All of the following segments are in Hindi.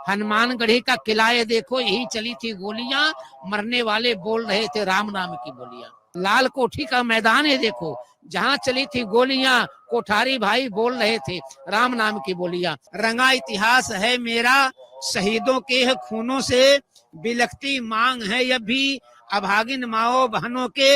हनुमानगढ़ी का किला ये देखो, यही चली थी गोलियां, मरने वाले बोल रहे थे राम नाम की बोलियां। लाल कोठी का मैदान ये देखो, जहाँ चली थी गोलियां, कोठारी भाई बोल रहे थे राम नाम की बोलियां। रंगा इतिहास है मेरा शहीदों के खूनों से, बिलखती मांग है ये भी अभागिन माओ बहनों के।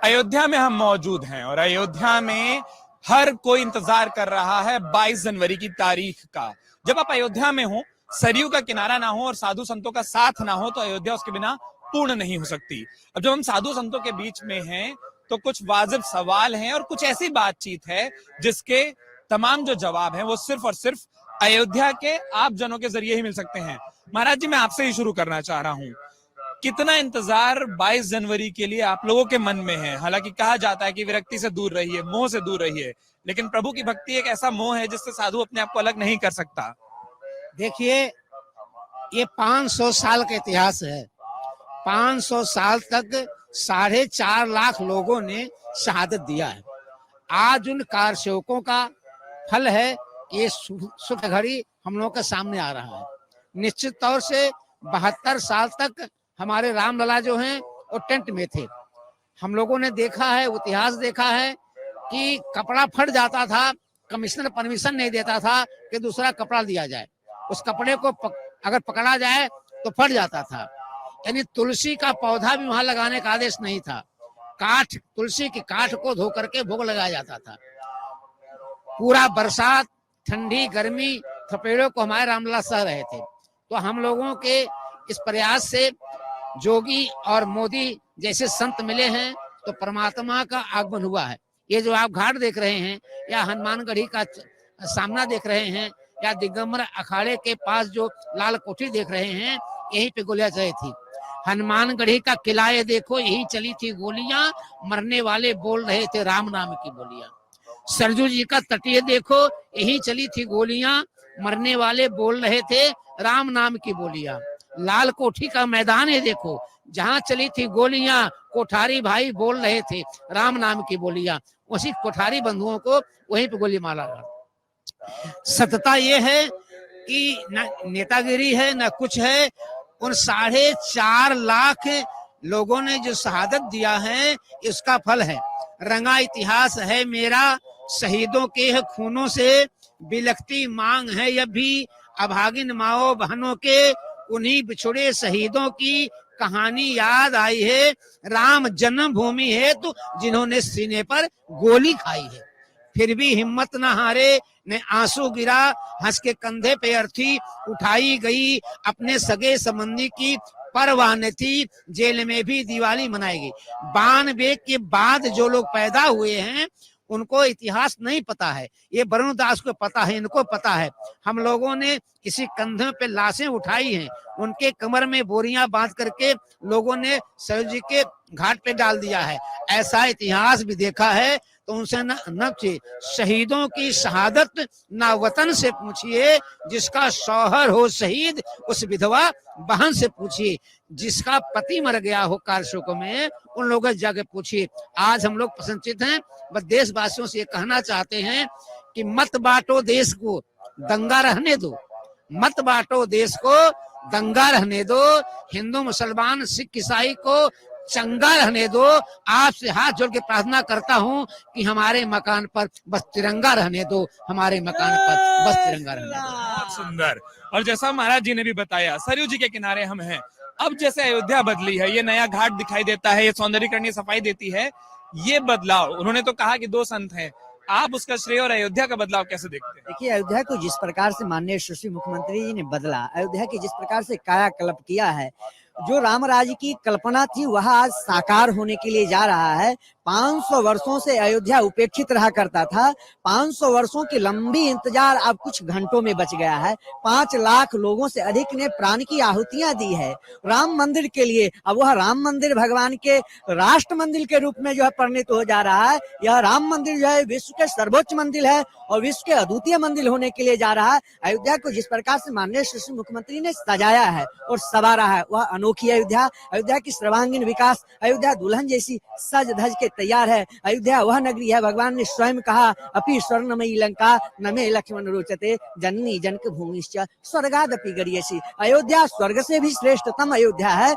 अयोध्या में हम मौजूद हैं और अयोध्या में हर कोई इंतजार कर रहा है 22 जनवरी की तारीख का। जब आप अयोध्या में हो, सरयू का किनारा ना हो और साधु संतों का साथ ना हो, तो अयोध्या उसके बिना पूर्ण नहीं हो सकती। अब जब हम साधु संतों के बीच में हैं तो कुछ वाजिब सवाल हैं और कुछ ऐसी बातचीत है जिसके तमाम जो जवाब हैं वो सिर्फ और सिर्फ अयोध्या के आप जनों के जरिए ही मिल सकते हैं। महाराज जी, मैं आपसे ही शुरू करना चाह रहा हूं, कितना इंतजार 22 जनवरी के लिए आप लोगों के मन में है? हालांकि कहा जाता है कि विरक्ति से दूर रहिए, मोह से दूर रहिए, लेकिन प्रभु की भक्ति एक ऐसा मोह है जिससे साधु अपने आप को अलग नहीं कर सकता। देखिए, ये 500 साल का इतिहास है। 500 साल तक 4.5 लाख लोगों ने शहादत दिया है। आज उन कारसेवकों का फल है कि ये सुख घड़ी हम लोगों के सामने आ रहा है। निश्चित तौर से 72 साल तक हमारे रामलला जो हैं वो टेंट में थे। हम लोगों ने देखा है, इतिहास देखा है कि कपड़ा फट जाता था, कमिश्नर परमिशन नहीं देता था कि दूसरा कपड़ा दिया जाए। उस कपड़े को अगर पकड़ा जाए तो फट जाता था। यानी तुलसी का पौधा भी वहां लगाने का आदेश नहीं था। काठ, तुलसी की काठ को धो करके भोग लगाया जाता था। पूरा बरसात, ठंडी, गर्मी, थपेड़ों को हमारे रामलला सह रहे थे। तो हम लोगों के इस प्रयास से जोगी और मोदी जैसे संत मिले हैं तो परमात्मा का आगमन हुआ है। ये जो आप घाट देख रहे हैं या हनुमानगढ़ी का सामना देख रहे हैं या दिगंबर अखाड़े के पास जो लाल कोठी देख रहे हैं, यहीं पे गोलियां चली थी। हनुमानगढ़ी का किला ये देखो, यही चली थी गोलियां, मरने वाले बोल रहे थे राम नाम की बोलियां। सरजू जी का तटीय देखो, यही चली थी गोलियां, मरने वाले बोल रहे थे राम नाम की बोलियां। लाल कोठी का मैदान ये देखो, जहाँ चली थी गोलियां, कोठारी भाई बोल रहे थे राम नाम की बोलियां। उसी कोठारी बंधुओं को वहीं पे गोली मारा। सत्यता ये है कि न नेतागिरी है न कुछ है। उन 4.5 लाख लोगों ने जो शहादत दिया है, इसका फल है। रंगा इतिहास है मेरा शहीदों के खूनों से, बिलखती मांग है यह भी अभागिन माओ बहनों के। उन्हीं बिछुड़े शहीदों की कहानी याद आई है, राम जन्मभूमि है तो जिन्होंने सीने पर गोली खाई है। फिर भी हिम्मत न हारे, ने आंसू गिरा, हंस के कंधे पे अर्थी उठाई गई, अपने सगे संबंधी की परवाह न थी, जेल में भी दिवाली मनाई गई। 92 के बाद जो लोग पैदा हुए हैं उनको इतिहास नहीं पता है। ये वरुण दास को पता है, इनको पता है। हम लोगों ने किसी कंधों पे लाशें उठाई हैं, उनके कमर में बोरियां बांध करके लोगों ने सरयू जी के घाट पे डाल दिया है। ऐसा इतिहास भी देखा है। तो उनसे न शहीदों की शहादत ना वतन से पूछिए, जिसका शौहर हो शहीद उस विधवा बहन से पूछिए, जिसका पति मर गया हो कारशोकों में उन लोगों से जाके पूछिए। आज हम लोग प्रसन्नचित हैं, बस देशवासियों से ये कहना चाहते हैं कि मत बांटो देश को, दंगा रहने दो। मत बांटो देश को, दंगा रहने दो। हिंदू, मुसलमान, सिख, ईसाई को चंगा रहने दो। आपसे हाथ जोड़ के प्रार्थना करता हूँ कि हमारे मकान पर बस तिरंगा रहने दो, हमारे मकान पर बस तिरंगा रहने दो। बहुत सुंदर। और जैसा महाराज जी ने भी बताया, सरयू जी के किनारे हम हैं। अब जैसे अयोध्या बदली है, ये नया घाट दिखाई देता है, ये सौंदर्यीकरण, सफाई देती है, ये बदलाव, उन्होंने तो कहा कि 2 संत हैं, आप उसका श्रेय और अयोध्या का बदलाव कैसे देखते हैं? देखिए, अयोध्या को जिस प्रकार से माननीय यशस्वी मुख्यमंत्री जी ने बदला, अयोध्या की जिस प्रकार से कायाकल्प किया है, जो राम राज्य की कल्पना थी वह आज साकार होने के लिए जा रहा है। 500 वर्षों से अयोध्या उपेक्षित रहा करता था। 500 वर्षों की लंबी इंतजार अब कुछ घंटों में बच गया है। 5 लाख लोगों से अधिक ने प्राण की आहुतियां दी है राम मंदिर के लिए। अब वह राम मंदिर भगवान के राष्ट्र मंदिर के रूप में जो है परिणित हो जा रहा है। यह राम मंदिर जो है विश्व के सर्वोच्च मंदिर है और विश्व के अद्वितीय मंदिर होने के लिए जा रहा है। अयोध्या को जिस प्रकार से माननीय यशस्वी मुख्यमंत्री ने सजाया है और संवारा है, वह अनोखी अयोध्या, अयोध्या की सर्वांगीण विकास, अयोध्या दुल्हन जैसी सज धज के तैयार है। अयोध्या वह नगरी है, भगवान ने स्वयं कहा, अपि स्वर्णमयी लंका न मे लक्ष्मण रोचते, जननी जनक भूमिश्च स्वर्गादपि गरीयसी। अयोध्या स्वर्ग से भी श्रेष्ठतम अयोध्या है।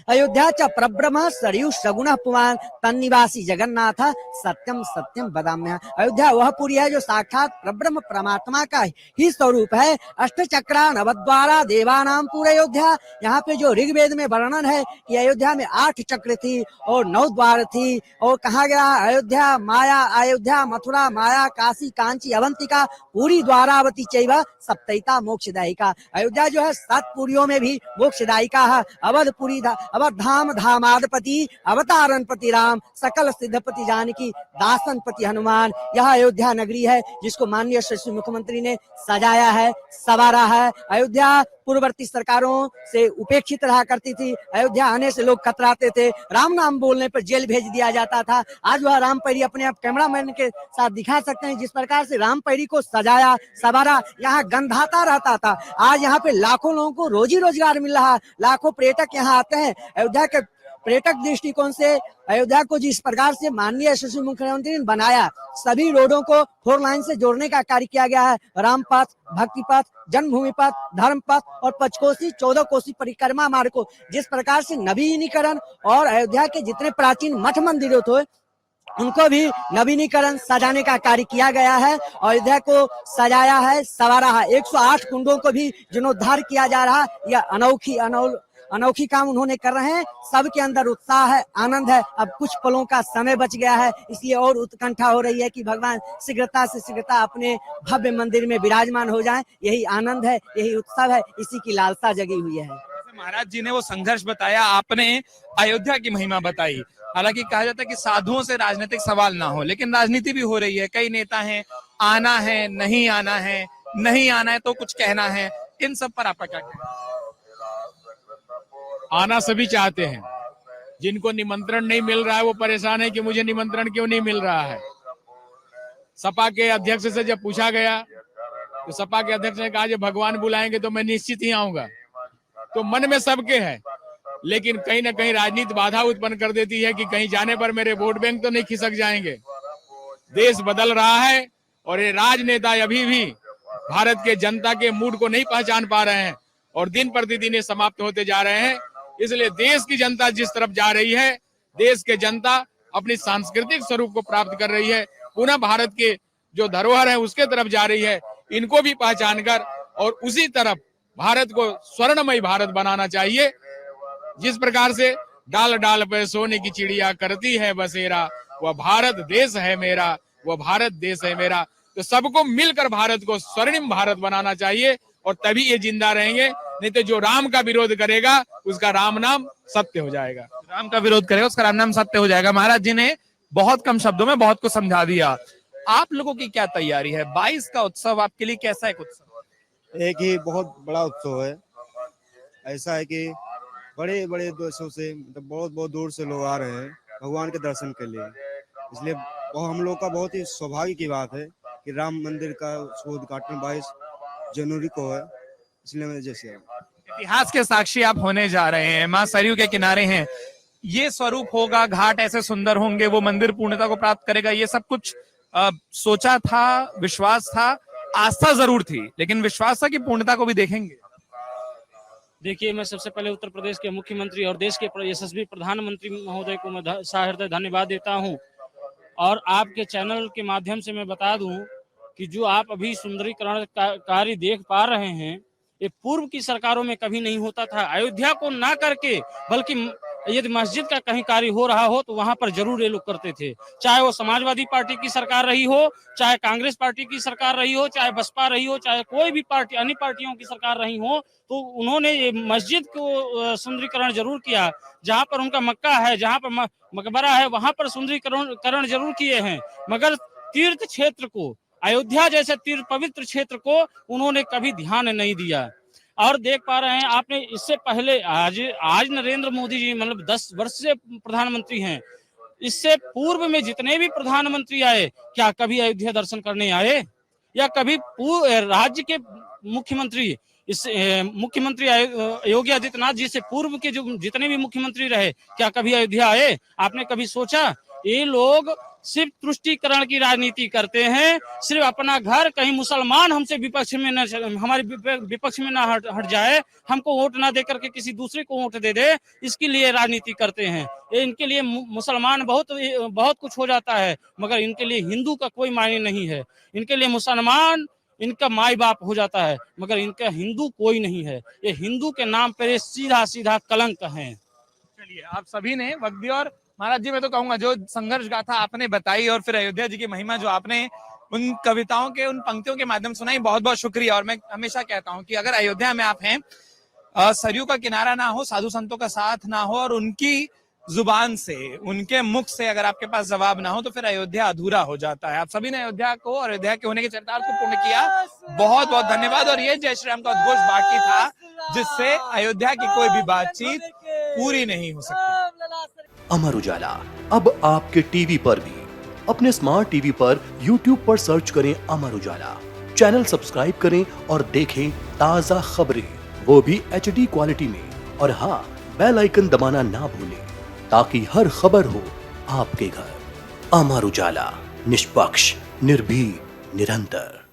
अयोध्या च प्रब्रह्म सरयू सगुण पुमान तन्निवासी जगन्नाथ सत्यम सत्यम बदाम्य। अयोध्या वह पुरी है जो साक्षात प्रब्रह्म परमात्मा का ही स्वरूप है। अष्ट चक्रा नवद्वारा देवानाम पूरे अयोध्या। यहाँ पे जो ऋग्वेद में वर्णन है कि अयोध्या में 8 चक्र थी और 9 द्वार थी, और कहा गया अयोध्या माया, अयोध्या मथुरा माया काशी कांची अवंतिका पूरी द्वारावती चैव सप्तैता मोक्षदायिका। अयोध्या जो है 7 पुरियों में भी मोक्षदायिका है। अवधपुरी अवधाम धामादपति अवतारणपति राम सकल सिद्धपति जानकी दासनपति हनुमान। यह अयोध्या नगरी है जिसको माननीय श्री मुख्यमंत्री ने सजाया है, संवारा है। अयोध्या पूर्ववर्ती सरकारों से उपेक्षित रहा करती थी। अयोध्या आने से लोग कतराते थे, राम नाम बोलने पर जेल भेज दिया जाता था। आज वह राम पैरी अपने आप कैमरामैन के साथ दिखा सकते हैं जिस प्रकार से राम पैरी को सजाया संवारा। यहाँ गंधाता रहता था, आज यहाँ पे लाखों लोगों को रोजी रोजगार मिल रहा है। लाखों पर्यटक यहाँ आते हैं। अयोध्या के पर्यटक दृष्टिकोण से अयोध्या को जिस प्रकार से माननीय यशस्वी मुख्यमंत्री ने बनाया, सभी रोडों को 4 लाइन से जोड़ने का कार्य किया गया है। राम पथ, भक्ति पथ, जन्मभूमि पथ, धर्म पथ और पंचकोसी 14 कोसी परिक्रमा मार्ग को जिस प्रकार से नवीनीकरण और अयोध्या के जितने प्राचीन मठ मंदिरों थे उनको भी नवीनीकरण सजाने का कार्य किया गया है। अयोध्या को सजाया है, संवारा है। 108 कुंडों को भी जीर्णोद्धार किया जा रहा है। यह अनोखी काम उन्होंने कर रहे हैं। सबके अंदर उत्साह है, आनंद है। अब कुछ पलों का समय बच गया है, इसलिए और उत्कंठा हो रही है कि भगवान शीघ्रता से शीघ्रता अपने भव्य मंदिर में विराजमान हो जाएं। यही आनंद है, यही उत्सव है, इसी की लालसा जगी हुई है। महाराज जी ने वो संघर्ष बताया, आपने अयोध्या की महिमा बताई। हालांकि कहा जाता है कि साधुओं से राजनीतिक सवाल ना हो, लेकिन राजनीति भी हो रही है। कई नेता हैं, आना है नहीं आना है, नहीं आना है तो कुछ कहना है, इन सब पर आपका क्या कहना है? आना सभी चाहते हैं। जिनको निमंत्रण नहीं मिल रहा है वो परेशान है कि मुझे निमंत्रण क्यों नहीं मिल रहा है। सपा के अध्यक्ष से जब पूछा गया तो सपा के अध्यक्ष ने कहा जब भगवान बुलाएंगे तो मैं निश्चित ही आऊंगा। तो मन में सबके है, लेकिन कहीं ना कहीं राजनीति बाधा उत्पन्न कर देती है कि कहीं जाने पर मेरे वोट बैंक तो नहीं खिसक जाएंगे। देश बदल रहा है और ये राजनेता अभी भी भारत के जनता के मूड को नहीं पहचान पा रहे हैं और दिन प्रतिदिन ये समाप्त होते जा रहे हैं। इसलिए देश की जनता जिस तरफ जा रही है, देश के जनता अपनी सांस्कृतिक स्वरूप को प्राप्त कर रही है, पुनः भारत के जो धरोहर है उसके तरफ जा रही है। इनको भी पहचान कर और उसी तरफ भारत को स्वर्णमय भारत बनाना चाहिए। जिस प्रकार से डाल डाल पे सोने की चिड़िया करती है बसेरा, वह भारत देश है मेरा, वह भारत देश है मेरा। तो सबको मिलकर भारत को स्वर्णिम भारत बनाना चाहिए और तभी ये जिंदा रहेंगे। नहीं तो जो राम का विरोध करेगा उसका राम नाम सत्य हो जाएगा। राम का विरोध करेगा उसका राम नाम सत्य हो जाएगा। महाराज जी ने बहुत कम शब्दों में बहुत कुछ समझा दिया। आप लोगों की क्या तैयारी है? 22 का उत्सव आपके लिए कैसा एक उत्सव? एक ही बहुत बड़ा उत्सव है। ऐसा है कि बड़े बड़े देशों से, मतलब बहुत बहुत दूर से लोग आ रहे हैं भगवान के दर्शन के लिए। इसलिए हम लोग का बहुत ही सौभाग्य की बात है कि राम मंदिर का उद्घाटन 22 जनवरी को है। इसलिए जैसे इतिहास के साक्षी आप होने जा रहे हैं, मां सरयू के किनारे हैं, ये स्वरूप होगा, घाट ऐसे सुंदर होंगे, वो मंदिर पूर्णता को प्राप्त करेगा, ये सब कुछ सोचा था, विश्वास था, आस्था जरूर थी, लेकिन विश्वास था कि पूर्णता को भी देखेंगे। देखिए, मैं सबसे पहले उत्तर प्रदेश के मुख्यमंत्री और देश के यशस्वी प्रधानमंत्री महोदय को मैं सहृदय धन्यवाद देता हूं। और आपके चैनल के माध्यम से मैं बता दूं कि जो आप अभी सुंदरीकरण कार्य देख पा रहे हैं, ये पूर्व की सरकारों में कभी नहीं होता था। अयोध्या को ना करके, बल्कि यदि मस्जिद का कहीं कार्य हो रहा हो तो वहां पर जरूर ये लोग करते थे। चाहे वो समाजवादी पार्टी की सरकार रही हो, चाहे कांग्रेस पार्टी की सरकार रही हो, चाहे बसपा रही हो, चाहे कोई भी पार्टी, अन्य पार्टियों की सरकार रही हो, तो उन्होंने ये मस्जिद को सुंदरीकरण जरूर किया। जहां पर उनका मक्का है, जहां पर मकबरा है, वहां पर सुंदरीकरण जरूर किए हैं। मगर तीर्थ क्षेत्र को, अयोध्या जैसे तीर्थ पवित्र क्षेत्र को उन्होंने कभी ध्यान नहीं दिया। और देख पा रहे हैं आपने, इससे पहले आज नरेंद्र मोदी जी मतलब 10 वर्ष से प्रधानमंत्री हैं। इससे पूर्व में जितने भी प्रधानमंत्री आए, क्या कभी अयोध्या दर्शन करने आए? या कभी राज्य के मुख्यमंत्री, इस मुख्यमंत्री योगी आदित्यनाथ जी से पूर्व के जो जितने भी मुख्यमंत्री रहे, क्या कभी अयोध्या आए? आपने कभी सोचा ये लोग सिर्फ तुष्टीकरण की राजनीति करते हैं, सिर्फ अपना घर, कहीं मुसलमान हमसे विपक्ष में न, हमारे विपक्ष में ना हट जाए, हमको वोट ना दे करके किसी दूसरे को वोट दे दे, इसके लिए राजनीति करते हैं। ये इनके लिए मुसलमान बहुत कुछ हो जाता है, मगर इनके लिए हिंदू का कोई मायने नहीं है। इनके लिए मुसलमान इनका माई बाप हो जाता है, मगर इनका हिंदू कोई नहीं है। ये हिंदू के नाम पर ये सीधा सीधा कलंक है। चलिए, आप सभी ने वक्त दिया, और महाराज जी मैं तो कहूंगा जो संघर्ष गाथा आपने बताई और फिर अयोध्या जी की महिमा जो आपने उन कविताओं के उन पंक्तियों के माध्यम सुनाई, बहुत बहुत शुक्रिया। और मैं हमेशा कहता हूं कि अगर अयोध्या में आप हैं, सरयू का किनारा ना हो, साधु संतों का साथ ना हो, और उनकी जुबान से, उनके मुख से अगर आपके पास जवाब ना हो, तो फिर अयोध्या अधूरा हो जाता है। आप सभी ने अयोध्या को और अयोध्या के होने के चरितार्थ को पूर्ण किया, बहुत बहुत धन्यवाद। और ये जय श्री राम का उद्घोष बाकी था, जिससे अयोध्या की कोई भी बातचीत पूरी नहीं हो सकती। अमर उजाला अब आपके टीवी पर भी। अपने स्मार्ट टीवी पर YouTube पर सर्च करें अमर उजाला, चैनल सब्सक्राइब करें और देखें ताजा खबरें, वो भी HD क्वालिटी में। और हाँ, बेल आइकन दबाना ना भूलें, ताकि हर खबर हो आपके घर। अमर उजाला, निष्पक्ष, निर्भीक, निरंतर।